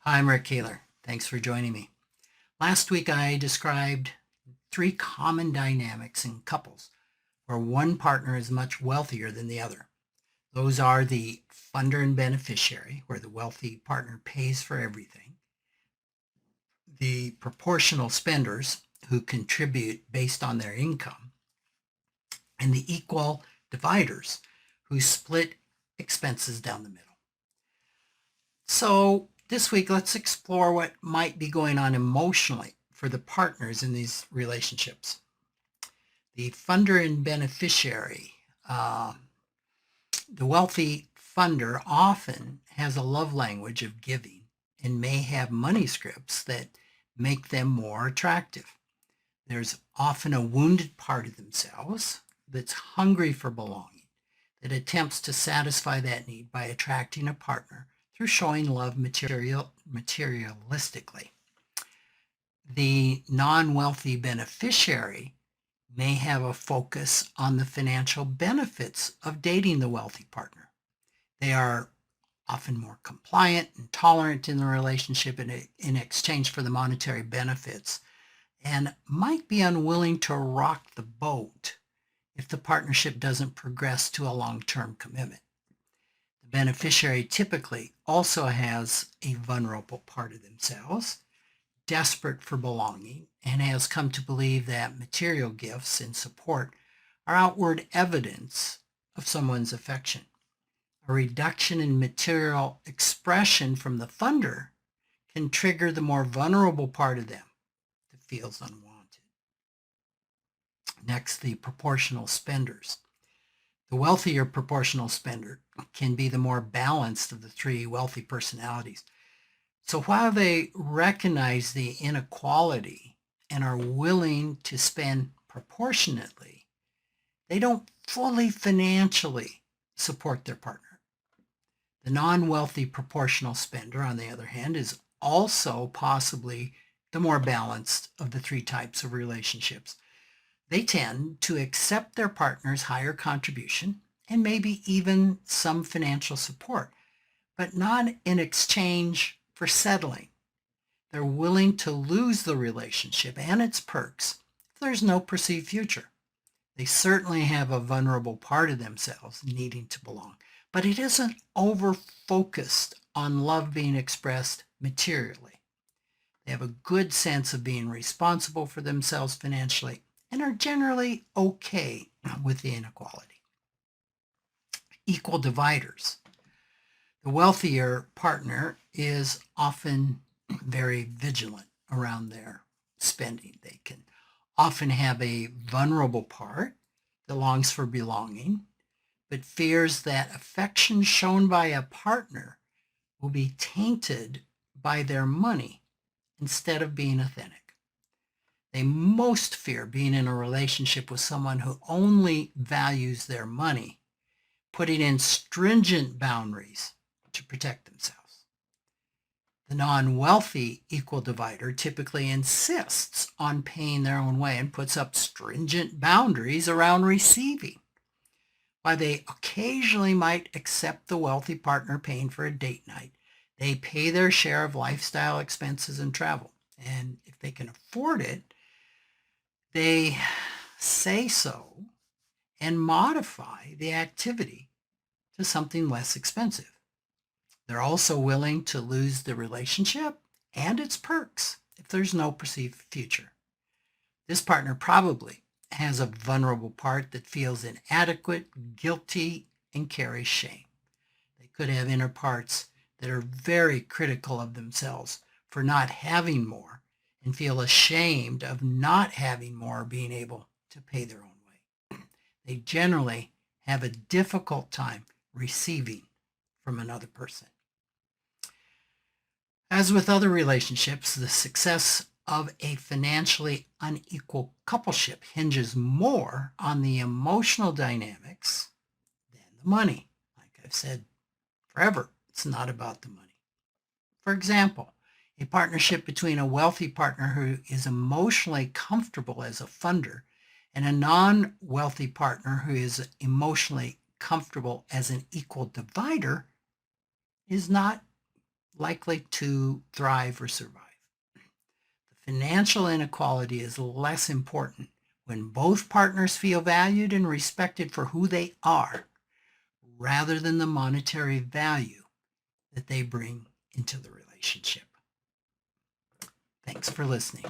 Hi, I'm Rick Kaler. Thanks for joining me. Last week, I described three common dynamics in couples where one partner is much wealthier than the other. Those are the funder and beneficiary, where the wealthy partner pays for everything, the proportional spenders, who contribute based on their income, and the equal dividers, who split expenses down the middle. So, this week, let's explore what might be going on emotionally for the partners in these relationships. The funder and beneficiary, the wealthy funder often has a love language of giving and may have money scripts that make them more attractive. There's often a wounded part of themselves that's hungry for belonging, that attempts to satisfy that need by attracting a partner through showing love materialistically. The non-wealthy beneficiary may have a focus on the financial benefits of dating the wealthy partner. They are often more compliant and tolerant in the relationship in exchange for the monetary benefits, and might be unwilling to rock the boat if the partnership doesn't progress to a long-term commitment. The beneficiary typically also has a vulnerable part of themselves, desperate for belonging, and has come to believe that material gifts and support are outward evidence of someone's affection. A reduction in material expression from the funder can trigger the more vulnerable part of them that feels unwanted. Next, the proportional spenders. The wealthier proportional spender can be the more balanced of the three wealthy personalities. So while they recognize the inequality and are willing to spend proportionately, they don't fully financially support their partner. The non-wealthy proportional spender, on the other hand, is also possibly the more balanced of the three types of relationships. They tend to accept their partner's higher contribution and maybe even some financial support, but not in exchange for settling. They're willing to lose the relationship and its perks if there's no perceived future. They certainly have a vulnerable part of themselves needing to belong, but it isn't over-focused on love being expressed materially. They have a good sense of being responsible for themselves financially and are generally okay with the inequality. Equal dividers. The wealthier partner is often very vigilant around their spending. They can often have a vulnerable part that longs for belonging, but fears that affection shown by a partner will be tainted by their money instead of being authentic. They most fear being in a relationship with someone who only values their money, putting in stringent boundaries to protect themselves. The non-wealthy equal divider typically insists on paying their own way and puts up stringent boundaries around receiving. While they occasionally might accept the wealthy partner paying for a date night, they pay their share of lifestyle expenses and travel. And if they can afford it, they say so and modify the activity to something less expensive. They're also willing to lose the relationship and its perks if there's no perceived future. This partner probably has a vulnerable part that feels inadequate, guilty, and carries shame. They could have inner parts that are very critical of themselves for not having more and feel ashamed of not having more or being able to pay their own way. They generally have a difficult time receiving from another person. As with other relationships, the success of a financially unequal coupleship hinges more on the emotional dynamics than the money. Like I've said forever, it's not about the money. For example, a partnership between a wealthy partner who is emotionally comfortable as a funder and a non-wealthy partner who is emotionally comfortable as an equal divider is not likely to thrive or survive. The financial inequality is less important when both partners feel valued and respected for who they are, rather than the monetary value that they bring into the relationship. Thanks for listening.